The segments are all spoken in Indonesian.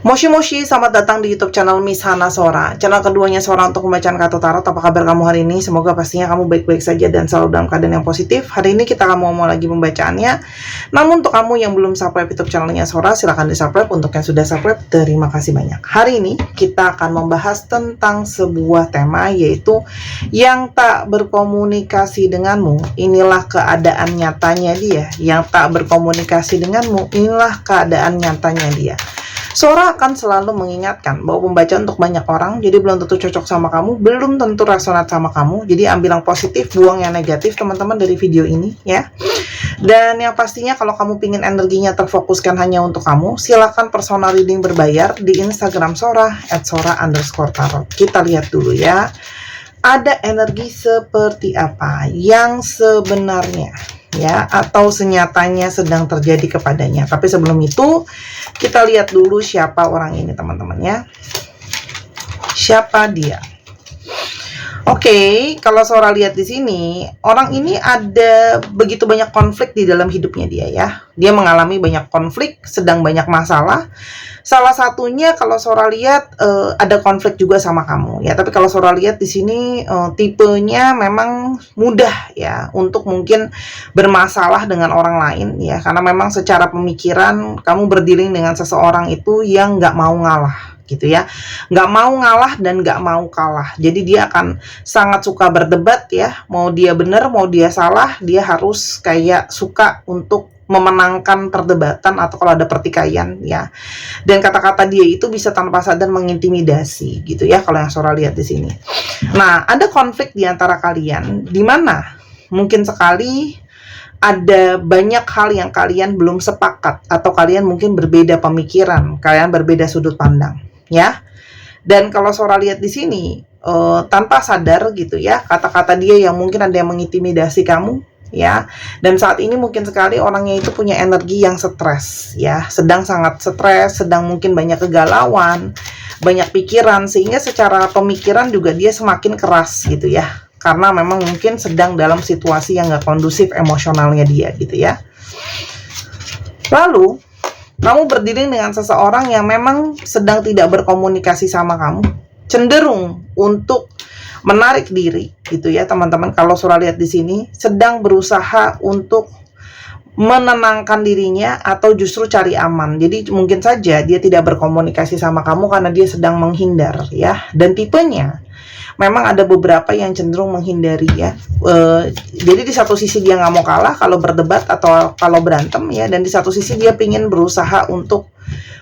Moshi Moshi, selamat datang di YouTube channel Miss Hana Sora, channel keduanya Sora untuk pembacaan kartu tarot. Apa kabar kamu hari ini? Semoga pastinya kamu baik-baik saja dan selalu dalam keadaan yang positif. Hari ini kita akan mau lagi pembacaannya. Namun untuk kamu yang belum subscribe YouTube channelnya Sora, silahkan di subscribe. Untuk yang sudah subscribe, terima kasih banyak. Hari ini kita akan membahas tentang sebuah tema, yaitu yang tak berkomunikasi denganmu, inilah keadaan nyatanya dia. Yang tak berkomunikasi denganmu, inilah keadaan nyatanya dia. Sora akan selalu mengingatkan bahwa pembacaan untuk banyak orang, jadi belum tentu cocok sama kamu, belum tentu resonat sama kamu. Jadi ambil yang positif, buang yang negatif teman-teman dari video ini ya. Dan yang pastinya kalau kamu pingin energinya terfokuskan hanya untuk kamu, silahkan personal reading berbayar di Instagram Sora @sora_tarot. Kita lihat dulu ya, ada energi seperti apa yang sebenarnya ya, atau senyatanya sedang terjadi kepadanya. Tapi sebelum itu, kita lihat dulu siapa orang ini teman-teman ya. Siapa dia? Oke, kalau Sora lihat di sini, orang ini ada begitu banyak konflik di dalam hidupnya dia ya. Dia mengalami banyak konflik, sedang banyak masalah. Salah satunya kalau Sora lihat ada konflik juga sama kamu ya. Tapi kalau Sora lihat di sini tipenya memang mudah ya untuk mungkin bermasalah dengan orang lain ya. Karena memang secara pemikiran kamu berdealing dengan seseorang itu yang nggak mau ngalah gitu ya, nggak mau ngalah dan nggak mau kalah. Jadi dia akan sangat suka berdebat ya, mau dia benar mau dia salah, dia harus kayak suka untuk memenangkan perdebatan atau kalau ada pertikaian ya. Dan kata-kata dia itu bisa tanpa sadar mengintimidasi gitu ya, kalau yang Sora lihat di sini. Nah, ada konflik di antara kalian di mana mungkin sekali ada banyak hal yang kalian belum sepakat, atau kalian mungkin berbeda pemikiran, kalian berbeda sudut pandang ya. Dan kalau Sora lihat di sini tanpa sadar gitu ya, kata-kata dia yang mungkin ada yang mengintimidasi kamu ya. Dan saat ini mungkin sekali orangnya itu punya energi yang stres ya, sedang sangat stres, sedang mungkin banyak kegalauan, banyak pikiran, sehingga secara pemikiran juga dia semakin keras gitu ya, karena memang mungkin sedang dalam situasi yang gak kondusif emosionalnya dia gitu ya. Lalu kamu berdiri dengan seseorang yang memang sedang tidak berkomunikasi sama kamu, cenderung untuk menarik diri gitu ya teman-teman. Kalau Sora lihat di sini sedang berusaha untuk menenangkan dirinya atau justru cari aman. Jadi mungkin saja dia tidak berkomunikasi sama kamu karena dia sedang menghindar ya. Dan tipenya memang ada beberapa yang cenderung menghindari ya. Jadi di satu sisi dia nggak mau kalah kalau berdebat atau kalau berantem ya, dan di satu sisi dia pingin berusaha untuk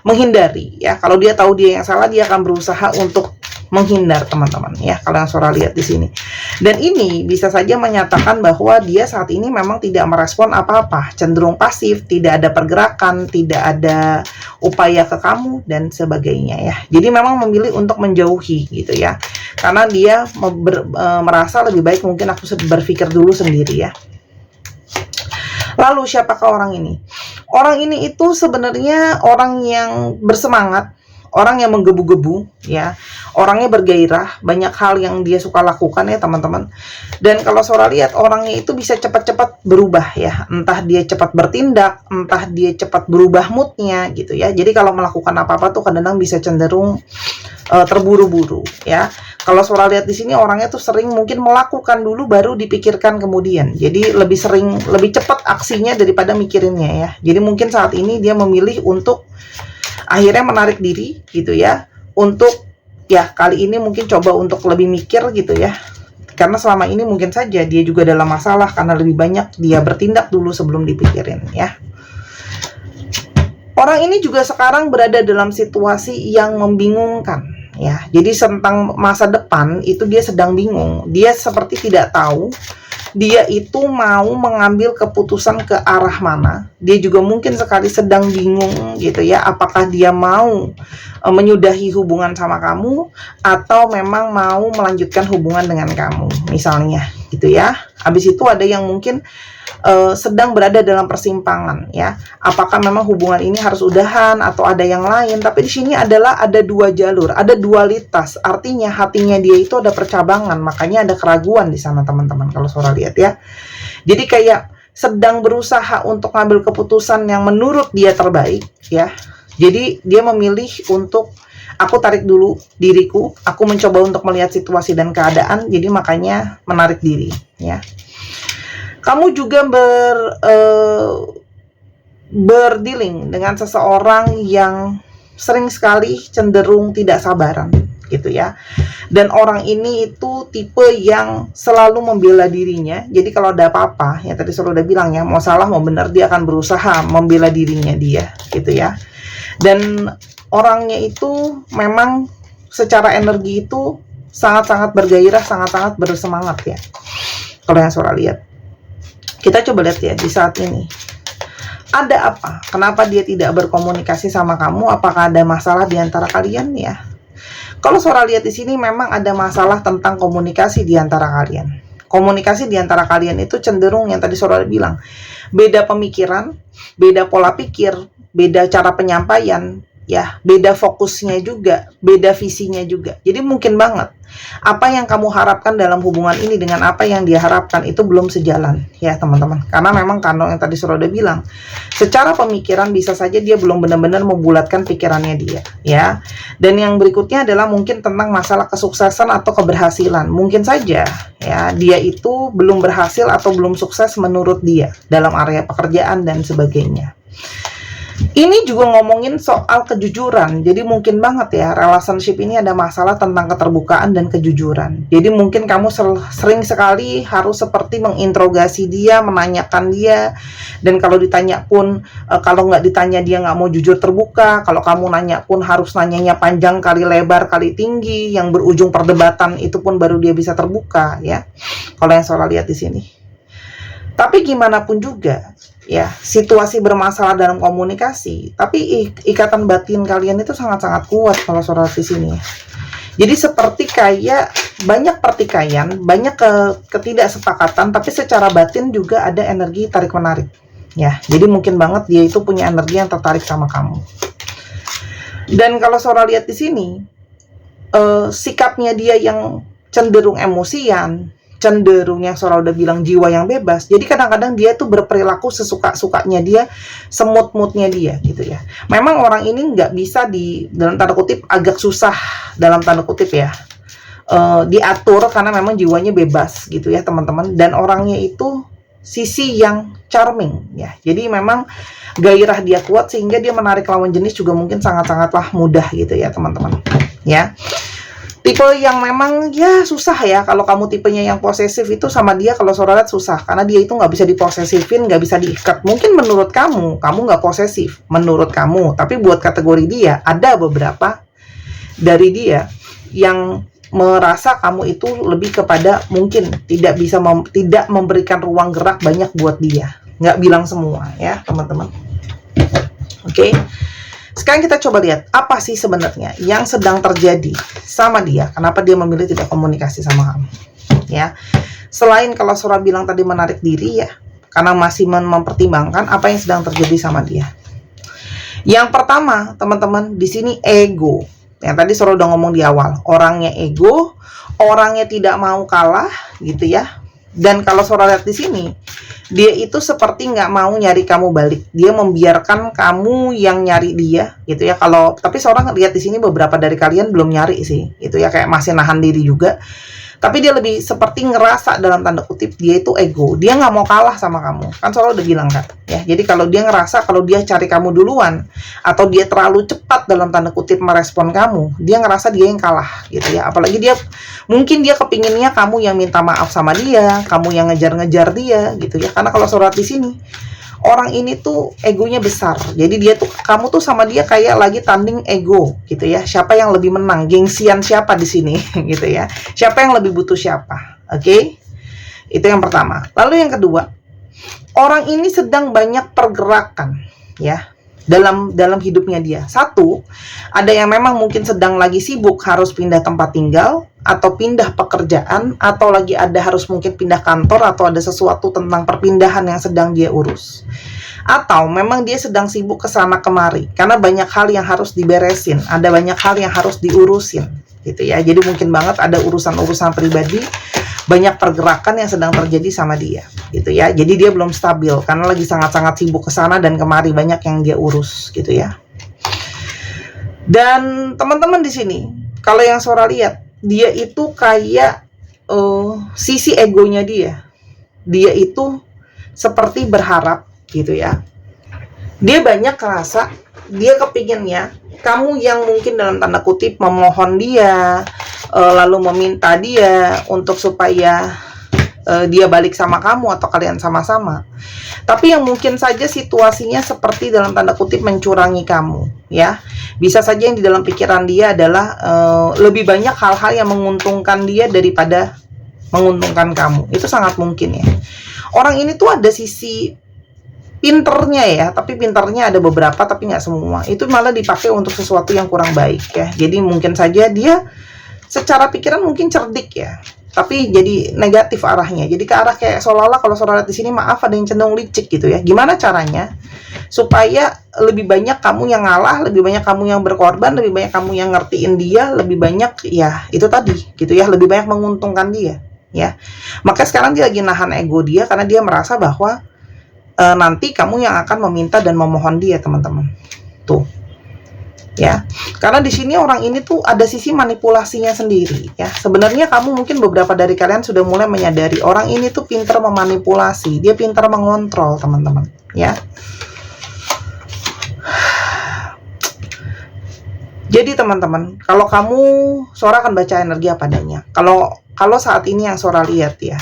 menghindari ya. Kalau dia tahu dia yang salah, dia akan berusaha untuk menghindar teman-teman ya, kalau yang Sora lihat di sini. Dan ini bisa saja menyatakan bahwa dia saat ini memang tidak merespon apa-apa, cenderung pasif, tidak ada pergerakan, tidak ada upaya ke kamu dan sebagainya ya. Jadi memang memilih untuk menjauhi gitu ya, karena dia merasa lebih baik mungkin aku berpikir dulu sendiri ya. Lalu siapakah orang ini? Orang ini itu sebenarnya orang yang bersemangat, orang yang menggebu-gebu ya, orangnya bergairah, banyak hal yang dia suka lakukan ya teman-teman. Dan kalau Sora lihat orangnya itu bisa cepat-cepat berubah ya, entah dia cepat bertindak, entah dia cepat berubah moodnya gitu ya. Jadi kalau melakukan apa-apa tuh kadang-kadang bisa cenderung terburu-buru ya. Kalau Sora lihat di sini orangnya tuh sering mungkin melakukan dulu baru dipikirkan kemudian. Jadi lebih sering, lebih cepat aksinya daripada mikirinnya ya. Jadi mungkin saat ini dia memilih untuk akhirnya menarik diri gitu ya, untuk ya kali ini mungkin coba untuk lebih mikir gitu ya. Karena selama ini mungkin saja dia juga dalam masalah karena lebih banyak dia bertindak dulu sebelum dipikirin ya. Orang ini juga sekarang berada dalam situasi yang membingungkan ya. Jadi tentang masa depan itu dia sedang bingung. Dia seperti tidak tahu dia itu mau mengambil keputusan ke arah mana. Dia juga mungkin sekali sedang bingung gitu ya, apakah dia mau menyudahi hubungan sama kamu atau memang mau melanjutkan hubungan dengan kamu misalnya gitu ya. Habis itu ada yang mungkin sedang berada dalam persimpangan ya. Apakah memang hubungan ini harus udahan atau ada yang lain? Tapi di sini adalah ada dua jalur, ada dualitas. Artinya hatinya dia itu ada percabangan, makanya ada keraguan di sana teman-teman kalau Sora lihat ya. Jadi kayak sedang berusaha untuk ngambil keputusan yang menurut dia terbaik ya. Jadi dia memilih untuk aku tarik dulu diriku, aku mencoba untuk melihat situasi dan keadaan, jadi makanya menarik diri, ya. Kamu juga berdealing dengan seseorang yang sering sekali cenderung tidak sabaran, gitu ya. Dan orang ini itu tipe yang selalu membela dirinya. Jadi kalau ada apa-apa, ya tadi Sora udah bilang ya, mau salah mau benar dia akan berusaha membela dirinya dia, gitu ya. Dan orangnya itu memang secara energi itu sangat-sangat bergairah, sangat-sangat bersemangat ya. Kalau yang Sora lihat. Kita coba lihat ya di saat ini. Ada apa? Kenapa dia tidak berkomunikasi sama kamu? Apakah ada masalah di antara kalian ya? Kalau Sora lihat di sini memang ada masalah tentang komunikasi di antara kalian. Komunikasi di antara kalian itu cenderung yang tadi Sora bilang, beda pemikiran, beda pola pikir, beda cara penyampaian, ya, beda fokusnya juga, beda visinya juga. Jadi mungkin banget apa yang kamu harapkan dalam hubungan ini dengan apa yang dia harapkan itu belum sejalan, ya teman-teman. Karena memang Kano yang tadi Sora udah bilang, secara pemikiran bisa saja dia belum benar-benar membulatkan pikirannya dia, ya. Dan yang berikutnya adalah mungkin tentang masalah kesuksesan atau keberhasilan. Mungkin saja, ya, dia itu belum berhasil atau belum sukses menurut dia dalam area pekerjaan dan sebagainya. Ini juga ngomongin soal kejujuran. Jadi mungkin banget ya, relationship ini ada masalah tentang keterbukaan dan kejujuran. Jadi mungkin kamu sering sekali harus seperti menginterogasi dia, menanyakan dia. Dan kalau ditanya pun, kalau nggak ditanya dia nggak mau jujur terbuka. Kalau kamu nanya pun harus nanyanya panjang kali lebar kali tinggi, yang berujung perdebatan itu pun baru dia bisa terbuka ya. Kalau yang Sora lihat di sini. Tapi gimana pun juga, ya, situasi bermasalah dalam komunikasi, tapi ikatan batin kalian itu sangat-sangat kuat kalau Sora di sini. Jadi seperti kayak banyak pertikaian, banyak ketidaksepakatan, tapi secara batin juga ada energi tarik-menarik. Ya, jadi mungkin banget dia itu punya energi yang tertarik sama kamu. Dan kalau Sora lihat di sini, sikapnya dia yang cenderung emosian, cenderung yang Sora udah bilang jiwa yang bebas. Jadi kadang-kadang dia tuh berperilaku sesuka-sukanya dia, semut-mutnya dia gitu ya. Memang orang ini nggak bisa dalam tanda kutip agak susah dalam tanda kutip ya, diatur karena memang jiwanya bebas gitu ya teman-teman. Dan orangnya itu sisi yang charming ya. Jadi memang gairah dia kuat sehingga dia menarik lawan jenis juga mungkin sangat-sangatlah mudah gitu ya teman-teman ya. Tipe yang memang ya susah ya, kalau kamu tipenya yang posesif itu sama dia kalau Sora lihat susah, karena dia itu nggak bisa diposesifin, nggak bisa diikat. Mungkin menurut kamu nggak posesif, menurut kamu, tapi buat kategori dia, ada beberapa dari dia yang merasa kamu itu lebih kepada mungkin tidak bisa tidak memberikan ruang gerak banyak buat dia. Nggak bilang semua ya teman-teman. Oke. Sekarang kita coba lihat apa sih sebenarnya yang sedang terjadi sama dia. Kenapa dia memilih tidak komunikasi sama kamu? Ya, selain kalau Sora bilang tadi menarik diri ya, karena masih mempertimbangkan apa yang sedang terjadi sama dia. Yang pertama, teman-teman, di sini ego. Yang tadi Sora udah ngomong di awal, orangnya ego, orangnya tidak mau kalah, gitu ya. Dan kalau Sora lihat di sini, dia itu seperti nggak mau nyari kamu balik. Dia membiarkan kamu yang nyari dia, gitu ya. Tapi Sora lihat di sini beberapa dari kalian belum nyari sih, gitu ya, kayak masih nahan diri juga. Tapi dia lebih seperti ngerasa dalam tanda kutip dia itu ego. Dia nggak mau kalah sama kamu. Kan Sora udah bilang kan, ya. Jadi kalau dia ngerasa kalau dia cari kamu duluan atau dia terlalu cepat dalam tanda kutip merespon kamu, dia ngerasa dia yang kalah, gitu ya. Apalagi mungkin dia kepinginnya kamu yang minta maaf sama dia, kamu yang ngejar-ngejar dia, gitu ya. Karena kalau Sora di sini, orang ini tuh egonya besar. Jadi kamu tuh sama dia kayak lagi tanding ego, gitu ya. Siapa yang lebih menang? Gengsian siapa di sini, gitu ya. Siapa yang lebih butuh siapa? Oke? Itu yang pertama. Lalu yang kedua, orang ini sedang banyak pergerakan, ya. Dalam hidupnya dia. Satu, ada yang memang mungkin sedang lagi sibuk harus pindah tempat tinggal atau pindah pekerjaan, atau lagi ada harus mungkin pindah kantor, atau ada sesuatu tentang perpindahan yang sedang dia urus. Atau memang dia sedang sibuk kesana kemari karena banyak hal yang harus diberesin, ada banyak hal yang harus diurusin, gitu ya. Jadi mungkin banget ada urusan-urusan pribadi, banyak pergerakan yang sedang terjadi sama dia, gitu ya. Jadi dia belum stabil karena lagi sangat-sangat sibuk kesana dan kemari, banyak yang dia urus, gitu ya. Dan teman-teman di sini, kalau yang Sora lihat, dia itu kayak sisi egonya dia itu seperti berharap gitu ya. Dia banyak kerasa, dia kepinginnya kamu yang mungkin dalam tanda kutip memohon dia, lalu meminta dia untuk supaya dia balik sama kamu atau kalian sama-sama. Tapi yang mungkin saja situasinya seperti dalam tanda kutip mencurangi kamu, ya. Bisa saja yang di dalam pikiran dia adalah lebih banyak hal-hal yang menguntungkan dia daripada menguntungkan kamu. Itu sangat mungkin ya. Orang ini tuh ada sisi pinternya ya, tapi pinternya ada beberapa tapi nggak semua. Itu malah dipakai untuk sesuatu yang kurang baik ya. Jadi mungkin saja dia secara pikiran mungkin cerdik ya, tapi jadi negatif arahnya. Jadi ke arah kayak seolah-olah kalau Sora lihat di sini, maaf, ada yang cenderung licik gitu ya. Gimana caranya supaya lebih banyak kamu yang ngalah, lebih banyak kamu yang berkorban, lebih banyak kamu yang ngertiin dia, lebih banyak ya itu tadi gitu ya, lebih banyak menguntungkan dia ya. Maka sekarang dia lagi nahan ego dia karena dia merasa bahwa nanti kamu yang akan meminta dan memohon dia, teman-teman. Tuh. Ya, karena di sini orang ini tuh ada sisi manipulasinya sendiri ya. Sebenarnya kamu mungkin beberapa dari kalian sudah mulai menyadari orang ini tuh pintar memanipulasi, dia pintar mengontrol, teman-teman ya. Jadi teman-teman, kalau kamu, Sora akan baca energi apa adanya. Kalau saat ini yang Sora lihat ya,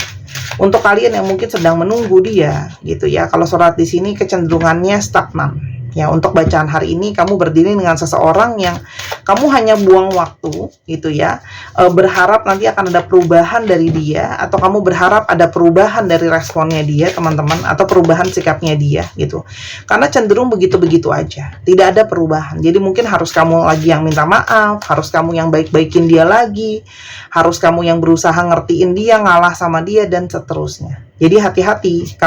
untuk kalian yang mungkin sedang menunggu dia gitu ya, kalau Sora di sini kecenderungannya stagnan. Ya, untuk bacaan hari ini kamu berdiri dengan seseorang yang kamu hanya buang waktu gitu ya, berharap nanti akan ada perubahan dari dia, atau kamu berharap ada perubahan dari responnya dia, teman-teman, atau perubahan sikapnya dia gitu. Karena cenderung begitu-begitu aja, tidak ada perubahan. Jadi mungkin harus kamu lagi yang minta maaf, harus kamu yang baik-baikin dia lagi, harus kamu yang berusaha ngertiin dia, ngalah sama dia, dan seterusnya. Jadi hati-hati,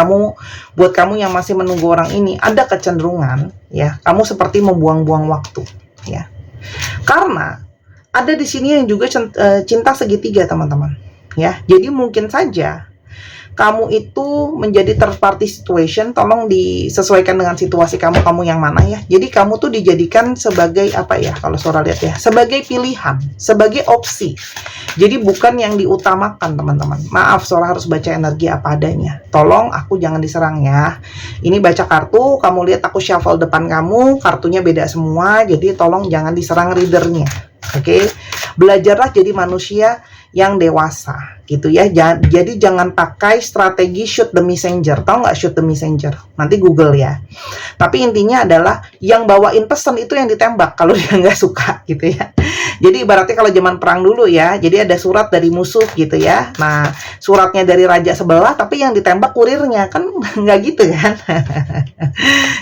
buat kamu yang masih menunggu orang ini, ada kecenderungan ya, kamu seperti membuang-buang waktu ya. Karena ada di sini yang juga cinta segitiga, teman-teman ya. Jadi mungkin saja kamu itu menjadi third party situation, tolong disesuaikan dengan situasi kamu yang mana ya. Jadi kamu tuh dijadikan sebagai apa ya, kalau Sora lihat ya, sebagai pilihan, sebagai opsi. Jadi bukan yang diutamakan, teman-teman. Maaf, Sora harus baca energi apa adanya. Tolong aku jangan diserang ya. Ini baca kartu, kamu lihat aku shuffle depan kamu, kartunya beda semua, jadi tolong jangan diserang readernya. Oke? Belajarlah jadi manusia yang dewasa gitu ya. Jadi jangan pakai strategi shoot the messenger. Tahu nggak shoot the messenger? Nanti Google ya. Tapi intinya adalah yang bawain pesan itu yang ditembak kalau dia nggak suka gitu ya. Jadi ibaratnya kalau zaman perang dulu ya, jadi ada surat dari musuh gitu ya. Nah, suratnya dari raja sebelah, tapi yang ditembak kurirnya, kan nggak gitu kan.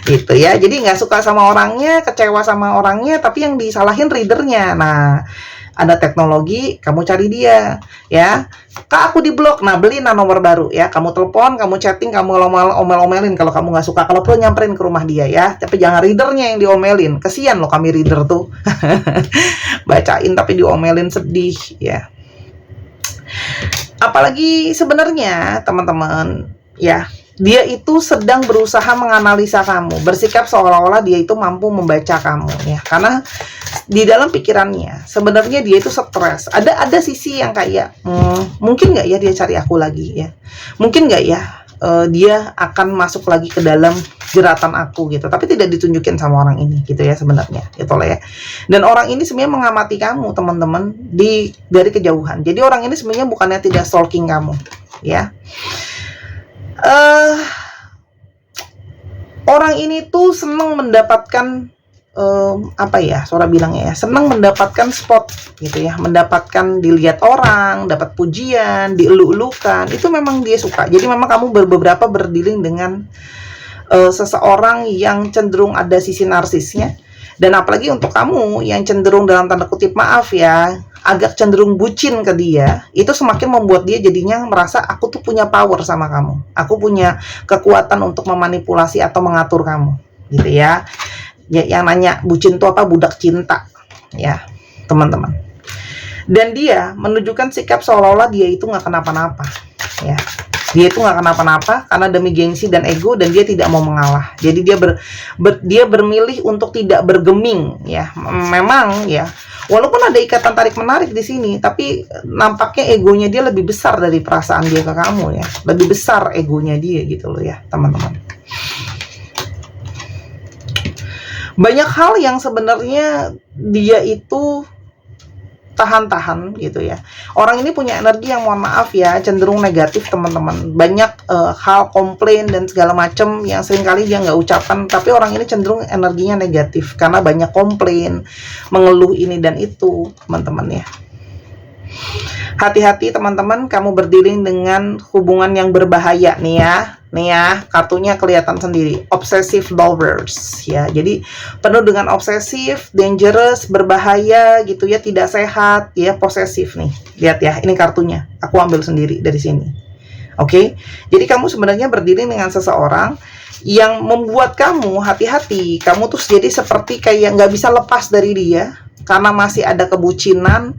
Gitu ya. Jadi nggak suka sama orangnya, kecewa sama orangnya, tapi yang disalahin readernya. Nah, ada teknologi, kamu cari dia ya. Kak, aku diblok. Nah, beli nomor baru ya. Kamu telepon, kamu chatting, kamu omel-omelin kalau kamu nggak suka. Kalau perlu nyamperin ke rumah dia ya. Tapi jangan readernya yang diomelin. Kesian loh kami reader tuh. Bacain tapi diomelin, sedih ya. Apalagi sebenarnya teman-teman ya, dia itu sedang berusaha menganalisa kamu, bersikap seolah-olah dia itu mampu membaca kamu ya. Karena di dalam pikirannya sebenarnya dia itu stres. Ada sisi yang kayak mungkin nggak ya dia cari aku lagi ya, mungkin nggak ya dia akan masuk lagi ke dalam jeratan aku gitu, tapi tidak ditunjukin sama orang ini gitu ya sebenarnya gitu lah ya. Dan orang ini sebenarnya mengamati kamu, teman-teman, dari kejauhan. Jadi orang ini sebenarnya bukannya tidak stalking kamu ya. Orang ini tuh senang mendapatkan apa ya, Sora bilangnya ya, senang mendapatkan spot gitu ya, mendapatkan dilihat orang, dapat pujian, dielu-elukan, itu memang dia suka. Jadi memang kamu beberapa berdealing dengan seseorang yang cenderung ada sisi narsisnya. Dan apalagi untuk kamu yang cenderung dalam tanda kutip, maaf ya, agak cenderung bucin ke dia, itu semakin membuat dia jadinya merasa aku tuh punya power sama kamu, aku punya kekuatan untuk memanipulasi atau mengatur kamu gitu ya. Yang nanya bucin itu apa, budak cinta ya teman-teman. Dan dia menunjukkan sikap seolah-olah dia itu nggak kenapa-napa ya. Dia itu nggak kenapa-napa karena demi gengsi dan ego, dan dia tidak mau mengalah. Jadi dia bermilih untuk tidak bergeming ya. Memang ya, walaupun ada ikatan tarik menarik di sini, tapi nampaknya egonya dia lebih besar dari perasaan dia ke kamu ya. Lebih besar egonya dia gitu loh ya, teman-teman. Banyak hal yang sebenarnya dia itu tahan-tahan gitu ya. Orang ini punya energi yang, mohon maaf ya, cenderung negatif teman-teman. Banyak hal komplain dan segala macam yang seringkali dia nggak ucapkan, tapi orang ini cenderung energinya negatif karena banyak komplain, mengeluh ini dan itu, teman-teman ya. Hati-hati teman-teman, kamu berdealing dengan hubungan yang berbahaya nih ya. Nih ya, kartunya kelihatan sendiri, obsessive lovers ya. Jadi penuh dengan obsesif, dangerous, berbahaya gitu ya, tidak sehat ya, posesif nih. Lihat ya, ini kartunya. Aku ambil sendiri dari sini. Oke. Jadi kamu sebenarnya berdealing dengan seseorang yang membuat kamu hati-hati. Kamu tuh jadi seperti kayak nggak bisa lepas dari dia karena masih ada kebucinan,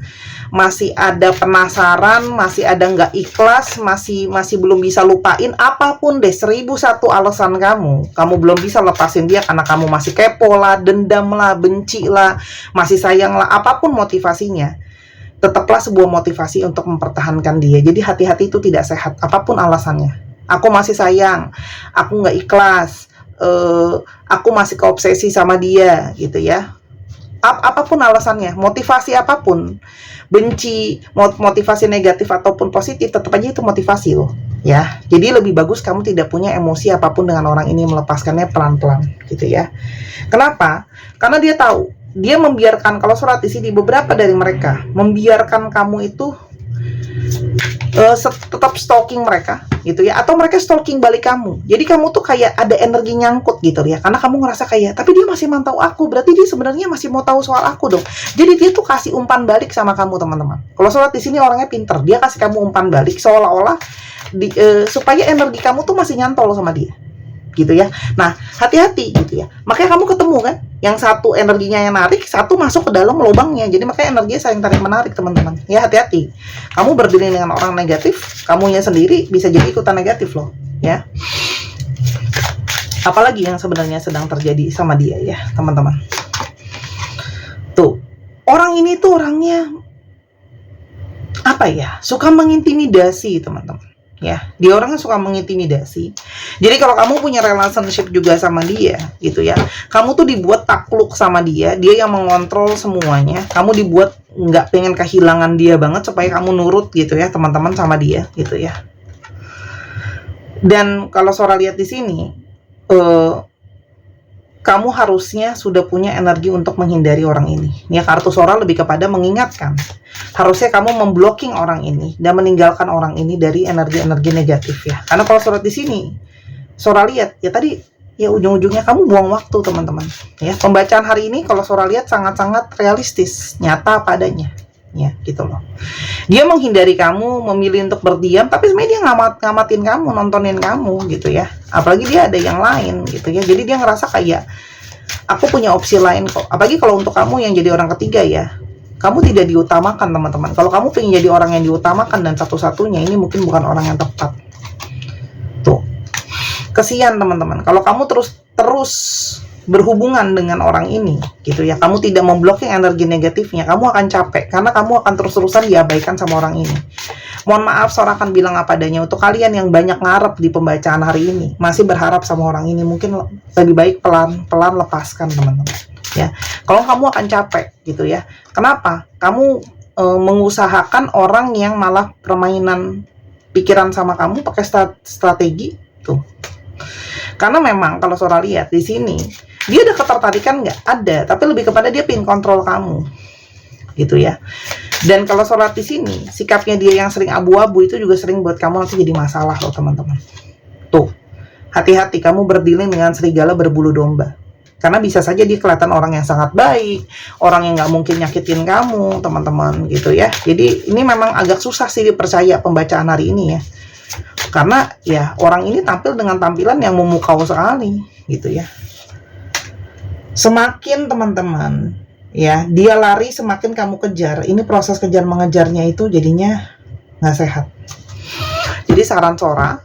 masih ada penasaran, masih ada nggak ikhlas, masih belum bisa lupain. Apapun deh, 1001 alasan kamu belum bisa lepasin dia karena kamu masih kepo lah, dendam lah, benci lah, masih sayang lah, apapun motivasinya, tetaplah sebuah motivasi untuk mempertahankan dia. Jadi hati-hati, itu tidak sehat apapun alasannya. Aku masih sayang, aku nggak ikhlas, aku masih keobsesi sama dia gitu ya. Apapun alasannya, motivasi apapun, benci, motivasi negatif ataupun positif, tetap aja itu motivasi loh ya. Jadi lebih bagus kamu tidak punya emosi apapun dengan orang ini, melepaskannya pelan-pelan gitu ya. Kenapa? Karena dia tahu, dia membiarkan, kalau surat di sini beberapa dari mereka membiarkan kamu itu tetap stalking mereka gitu ya, atau mereka stalking balik kamu. Jadi kamu tuh kayak ada energi nyangkut gitu ya, karena kamu ngerasa kayak, tapi dia masih mantau aku, berarti dia sebenarnya masih mau tahu soal aku dong. Jadi dia tuh kasih umpan balik sama kamu teman-teman. Kalau surat di sini orangnya pinter, dia kasih kamu umpan balik seolah-olah supaya energi kamu tuh masih nyantol sama dia gitu ya. Nah, hati-hati gitu ya. Makanya kamu ketemu kan, yang satu energinya yang narik, satu masuk ke dalam lubangnya. Jadi makanya energinya saling tarik menarik teman-teman. Ya hati-hati. Kamu berdiri dengan orang negatif, kamunya sendiri bisa jadi ikutan negatif loh, ya. Apalagi yang sebenarnya sedang terjadi sama dia ya, teman-teman. Tuh, orang ini tuh orangnya apa ya? Suka mengintimidasi, teman-teman. Ya, dia orangnya suka mengintimidasi. Jadi kalau kamu punya relationship juga sama dia gitu ya, kamu tuh dibuat takluk sama dia, dia yang mengontrol semuanya. Kamu dibuat nggak pengen kehilangan dia banget supaya kamu nurut gitu ya, teman-teman, sama dia gitu ya. Dan kalau Sora lihat di sini, kamu harusnya sudah punya energi untuk menghindari orang ini. Ya, kartu Sora lebih kepada mengingatkan. Harusnya kamu memblocking orang ini dan meninggalkan orang ini dari energi-energi negatif ya. Karena kalau surat di sini, Sora lihat ya tadi, ya ujung-ujungnya kamu buang waktu teman-teman. Ya, pembacaan hari ini kalau Sora lihat sangat-sangat realistis, nyata padanya. Ya, gitu loh. Dia menghindari kamu, memilih untuk berdiam, tapi sebenarnya dia ngamatin kamu, nontonin kamu gitu ya. Apalagi dia ada yang lain gitu ya. Jadi dia ngerasa kayak, aku punya opsi lain kok. Apalagi kalau untuk kamu yang jadi orang ketiga ya, kamu tidak diutamakan teman-teman. Kalau kamu pengen jadi orang yang diutamakan dan satu-satunya, ini mungkin bukan orang yang tepat. Tuh, kesian teman-teman. Kalau kamu terus berhubungan dengan orang ini gitu ya, kamu tidak memblokir energi negatifnya, kamu akan capek karena kamu akan terus-terusan diabaikan sama orang ini. Mohon maaf, Sora akan bilang apa adanya. Untuk kalian yang banyak ngarep di pembacaan hari ini, masih berharap sama orang ini, mungkin lebih baik pelan-pelan lepaskan teman-teman ya. Kalau kamu akan capek gitu ya. Kenapa? Kamu mengusahakan orang yang malah permainan pikiran sama kamu pakai strategi tuh. Karena memang kalau Sora lihat di sini, dia ada ketertarikan nggak? Ada, tapi lebih kepada dia pengen kontrol kamu, gitu ya. Dan kalau Sora di sini, sikapnya dia yang sering abu-abu itu juga sering buat kamu nanti jadi masalah loh teman-teman. Tuh, hati-hati kamu berdealing dengan serigala berbulu domba. Karena bisa saja dia kelihatan orang yang sangat baik, orang yang nggak mungkin nyakitin kamu, teman-teman, gitu ya. Jadi ini memang agak susah sih dipercaya pembacaan hari ini ya. Karena ya orang ini tampil dengan tampilan yang memukau sekali, gitu ya. Semakin teman-teman ya dia lari, semakin kamu kejar. Ini proses kejar mengejarnya itu jadinya nggak sehat. Jadi saran Sora,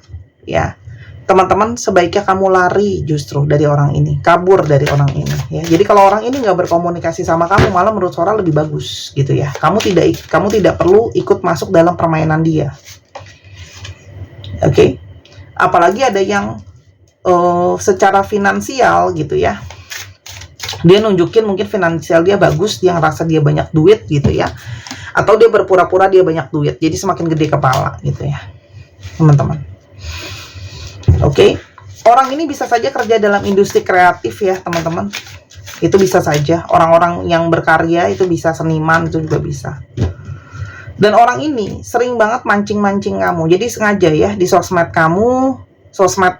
ya, teman-teman sebaiknya kamu lari justru dari orang ini, kabur dari orang ini, ya. Jadi kalau orang ini nggak berkomunikasi sama kamu, malah menurut Sora lebih bagus, gitu ya. Kamu tidak perlu ikut masuk dalam permainan dia, oke? Apalagi ada yang secara finansial, gitu ya. Dia nunjukin mungkin finansial dia bagus, dia ngerasa dia banyak duit, gitu ya. Atau dia berpura-pura dia banyak duit, jadi semakin gede kepala, gitu ya, teman-teman. Oke, orang ini bisa saja kerja dalam industri kreatif ya, teman-teman. Itu bisa saja. Orang-orang yang berkarya itu bisa, seniman itu juga bisa. Dan orang ini sering banget mancing-mancing kamu. Jadi sengaja ya di sosmed kamu,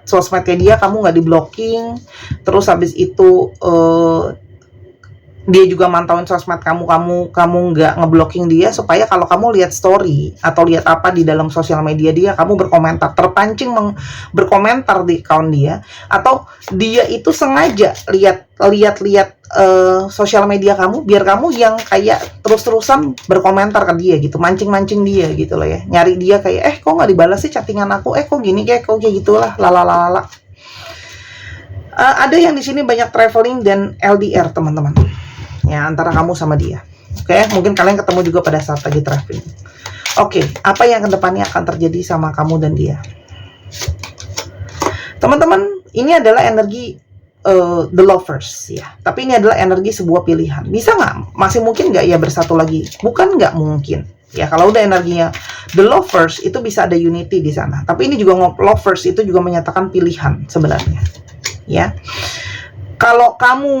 sosmednya dia kamu nggak di-blocking. Terus habis itu dia juga mantauin sosmed kamu nggak ngeblocking dia, supaya kalau kamu lihat story atau lihat apa di dalam sosial media dia, kamu berkomentar, terpancing berkomentar di account dia, atau dia itu sengaja lihat sosial media kamu biar kamu yang kayak terus-terusan berkomentar ke dia gitu, mancing-mancing dia gitu loh ya, nyari dia kayak kok nggak dibalas sih chattingan aku, kok gini, kok kayak gitulah, lalalala. Ada yang di sini banyak traveling dan LDR, teman-teman. Ya, antara kamu sama dia. Oke, mungkin kalian ketemu juga pada saat lagi traveling. Oke, apa yang kedepannya akan terjadi sama kamu dan dia? Teman-teman, ini adalah energi the lovers ya. Tapi ini adalah energi sebuah pilihan. Bisa nggak? Masih mungkin nggak ya bersatu lagi? Bukan nggak mungkin. Ya, kalau udah energinya the lovers itu bisa ada unity di sana. Tapi ini juga lovers itu juga menyatakan pilihan sebenarnya. Ya. Kalau kamu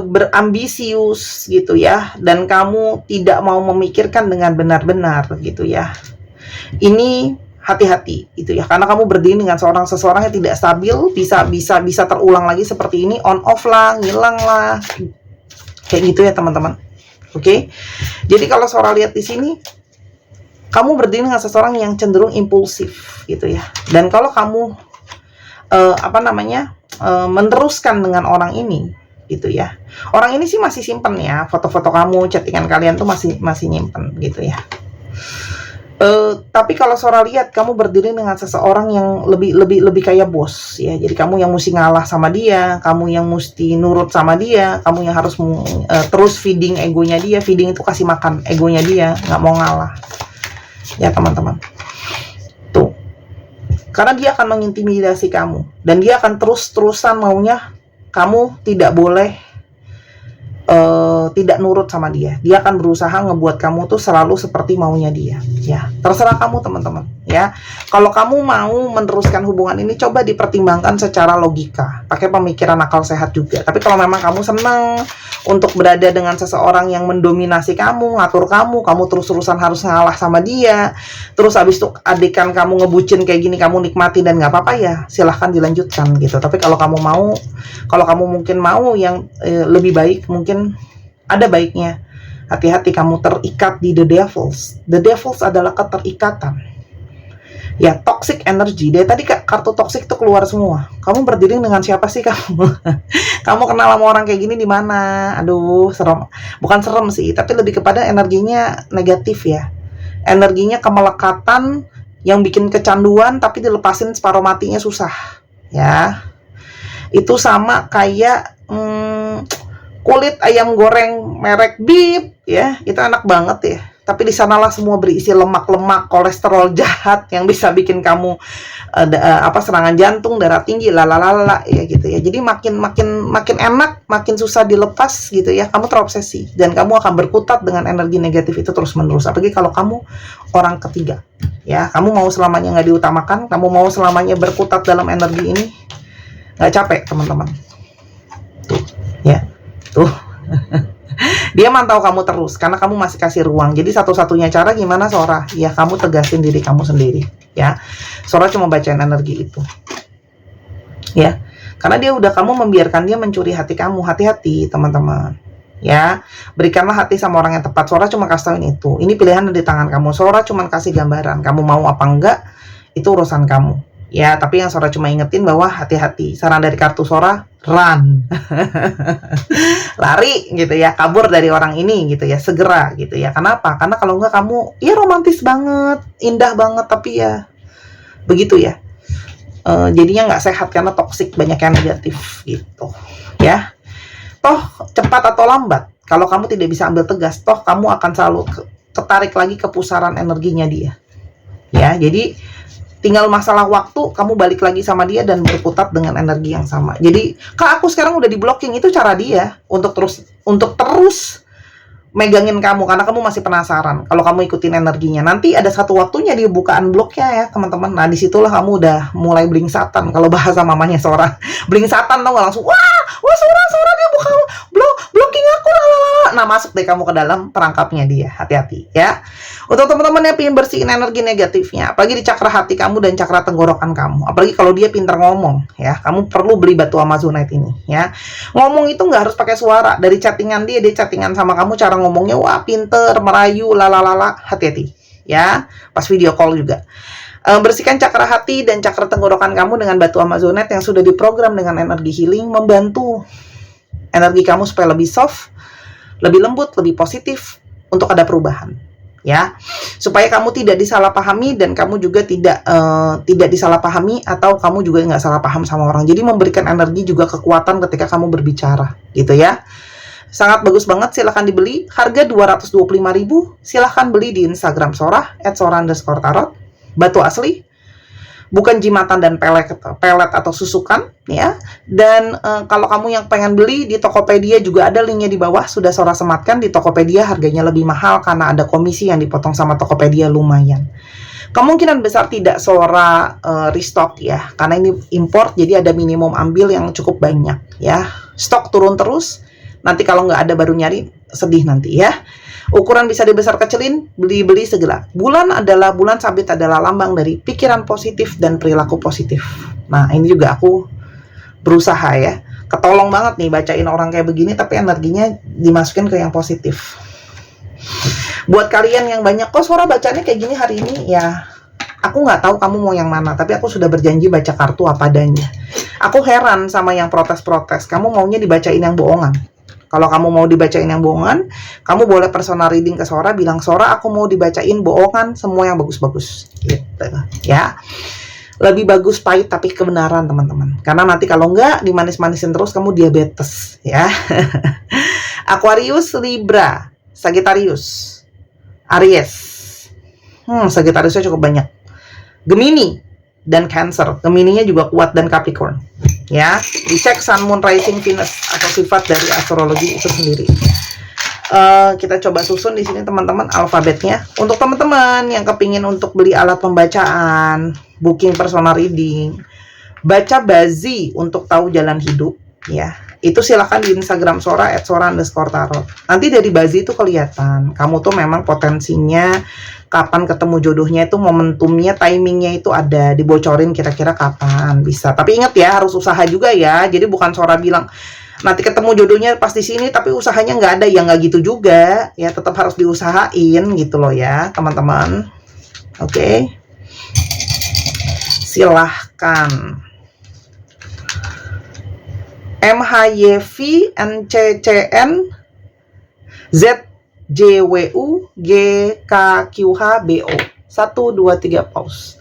berambisius gitu ya, dan kamu tidak mau memikirkan dengan benar-benar gitu ya, ini hati-hati gitu ya, karena kamu berdiri dengan seseorang yang tidak stabil, bisa terulang lagi seperti ini, on off lah, ngilang lah, kayak gitu ya teman-teman. Oke, jadi kalau Sora lihat di sini, kamu berdiri dengan seseorang yang cenderung impulsif gitu ya, dan kalau kamu meneruskan dengan orang ini gitu ya, orang ini sih masih simpen ya foto-foto kamu, chattingan kalian tuh masih nyimpen gitu ya. Tapi kalau Sora lihat kamu berdiri dengan seseorang yang lebih kayak bos ya, jadi kamu yang mesti ngalah sama dia, kamu yang mesti nurut sama dia, kamu yang harus terus feeding egonya dia, feeding itu kasih makan egonya dia, nggak mau ngalah ya teman-teman. Karena dia akan mengintimidasi kamu, dan dia akan terus-terusan maunya kamu tidak boleh tidak nurut sama dia. Dia akan berusaha ngebuat kamu tuh selalu seperti maunya dia. Ya, terserah kamu teman-teman. Ya, kalau kamu mau meneruskan hubungan ini, coba dipertimbangkan secara logika, pakai pemikiran akal sehat juga. Tapi kalau memang kamu senang untuk berada dengan seseorang yang mendominasi kamu, ngatur kamu terus-terusan harus ngalah sama dia, terus habis itu adegan kamu ngebucin kayak gini, kamu nikmati dan nggak apa-apa ya, silahkan dilanjutkan gitu. Tapi kalau kamu mungkin mau yang lebih baik, mungkin ada baiknya hati-hati kamu terikat di the devils. The devils adalah keterikatan. Ya, toxic energy. Dari tadi kartu toxic itu keluar semua. Kamu berdiri dengan siapa sih kamu? Kamu kenal sama orang kayak gini di mana? Aduh, serem. Bukan serem sih, tapi lebih kepada energinya negatif ya. Energinya kemelekatan yang bikin kecanduan, tapi dilepasin separuh matinya susah. Ya. Itu sama kayak kulit ayam goreng merek Bib ya, itu enak banget ya. Tapi di sanalah semua berisi lemak-lemak, kolesterol jahat yang bisa bikin kamu serangan jantung, darah tinggi, lalalala ya gitu ya. Jadi makin enak, makin susah dilepas gitu ya. Kamu terobsesi dan kamu akan berkutat dengan energi negatif itu terus-menerus. Apalagi kalau kamu orang ketiga ya, kamu mau selamanya nggak diutamakan, kamu mau selamanya berkutat dalam energi ini, nggak capek teman-teman. Tuh ya, tuh. Dia mantau kamu terus karena kamu masih kasih ruang. Jadi satu-satunya cara gimana Sora? Ya kamu tegasin diri kamu sendiri ya. Sora cuma bacain energi itu. Ya. Karena kamu membiarkan dia mencuri hati kamu. Hati-hati teman-teman. Ya, berikanlah hati sama orang yang tepat. Sora cuma kasih tauin itu. Ini pilihan di tangan kamu. Sora cuma kasih gambaran. Kamu mau apa enggak? Itu urusan kamu. Ya, tapi yang Sora cuma ingetin bahwa hati-hati. Saran dari kartu Sora, run. Lari gitu ya, kabur dari orang ini gitu ya, segera gitu ya. Kenapa? Karena kalau enggak kamu, ya romantis banget, indah banget, tapi ya begitu ya. Jadinya nggak sehat karena toksik, banyak yang negatif gitu ya. Toh cepat atau lambat kalau kamu tidak bisa ambil tegas, toh kamu akan selalu ketarik lagi ke pusaran energinya dia ya. Jadi tinggal masalah waktu kamu balik lagi sama dia dan berkutat dengan energi yang sama. Jadi kak aku sekarang udah di blocking, itu cara dia untuk terus megangin kamu karena kamu masih penasaran. Kalau kamu ikutin energinya, nanti ada satu waktunya dia buka unblocknya ya teman-teman. Nah disitulah kamu udah mulai blingsatan, kalau bahasa mamanya Sora. Blingsatan tau gak, langsung wah Sora dia buka blocking aku lalala. Nah masuk deh kamu ke dalam perangkapnya dia, hati-hati ya. Untuk teman-teman yang pengen bersihin energi negatifnya, apalagi di cakra hati kamu dan cakra tenggorokan kamu, apalagi kalau dia pintar ngomong ya, kamu perlu beli batu Amazonite ini ya. Ngomong itu nggak harus pakai suara, dari chattingan dia chattingan sama kamu, cara ngomongnya wah pinter, merayu, lalalala, hati-hati ya, pas video call juga. Bersihkan cakra hati dan cakra tenggorokan kamu dengan batu Amazonite yang sudah diprogram dengan energi healing, membantu energi kamu supaya lebih soft, lebih lembut, lebih positif untuk ada perubahan ya, supaya kamu tidak disalahpahami dan kamu juga tidak disalahpahami atau kamu juga nggak salah paham sama orang. Jadi memberikan energi juga kekuatan ketika kamu berbicara gitu ya. Sangat bagus banget, silahkan dibeli. Harga 225.000, silahkan beli di Instagram Sora @sora_tarot. Batu asli, bukan jimatan dan pelet atau susukan ya. Dan kalau kamu yang pengen beli di Tokopedia juga ada linknya di bawah, sudah Sora sematkan. Di Tokopedia harganya lebih mahal karena ada komisi yang dipotong sama Tokopedia lumayan. Kemungkinan besar tidak Sora restock ya, karena ini import, jadi ada minimum ambil yang cukup banyak ya. Stok turun terus, nanti kalau nggak ada baru nyari, sedih nanti ya. Ukuran bisa dibesar kecilin, beli segera. Bulan sabit adalah lambang dari pikiran positif dan perilaku positif. Nah ini juga aku berusaha ya, ketolong banget nih bacain orang kayak begini tapi energinya dimasukin ke yang positif. Buat kalian yang banyak kok Sora bacanya kayak gini hari ini ya, aku nggak tahu kamu mau yang mana, tapi aku sudah berjanji baca kartu apa adanya. Aku heran sama yang protes-protes, kamu maunya dibacain yang bohongan. Kalau kamu mau dibacain yang bohongan, kamu boleh personal reading ke Sora, bilang Sora aku mau dibacain bohongan semua yang bagus-bagus gitu ya. Lebih bagus pahit tapi kebenaran teman-teman, karena nanti kalau enggak dimanis-manisin terus kamu diabetes ya. Aquarius, Libra, Sagittarius, Aries. Sagittariusnya cukup banyak. Gemini dan Cancer. Gemininya juga kuat dan Capricorn ya. Dicek Sun, Moon, Rising, Venus atau sifat dari astrologi itu sendiri. Kita coba susun di sini teman-teman alfabetnya. Untuk teman-teman yang kepingin untuk beli alat pembacaan, booking personal reading, baca Bazi untuk tahu jalan hidup ya, itu silahkan di Instagram Sora @sora_tarot. Nanti dari Bazi itu kelihatan kamu tuh memang potensinya kapan ketemu jodohnya, itu momentumnya, timingnya itu ada, dibocorin kira-kira kapan bisa. Tapi ingat ya, harus usaha juga ya. Jadi bukan Sora bilang nanti ketemu jodohnya pas di sini tapi usahanya nggak ada, ya nggak gitu juga ya, tetap harus diusahain gitu loh ya teman-teman. Oke. Silahkan. MHYV NCCN ZJWU GKQHBO 1 2 3 pause.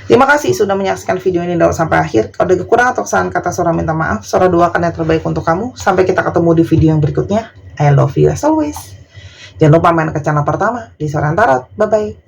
Terima kasih sudah menyaksikan video ini sampai akhir. Kalau ada kekurangan atau kesalahan kata Sora minta maaf. Sora doakan yang terbaik untuk kamu. Sampai kita ketemu di video yang berikutnya. I love you as always. Jangan lupa main ke channel pertama di Sora Tarot. Bye bye.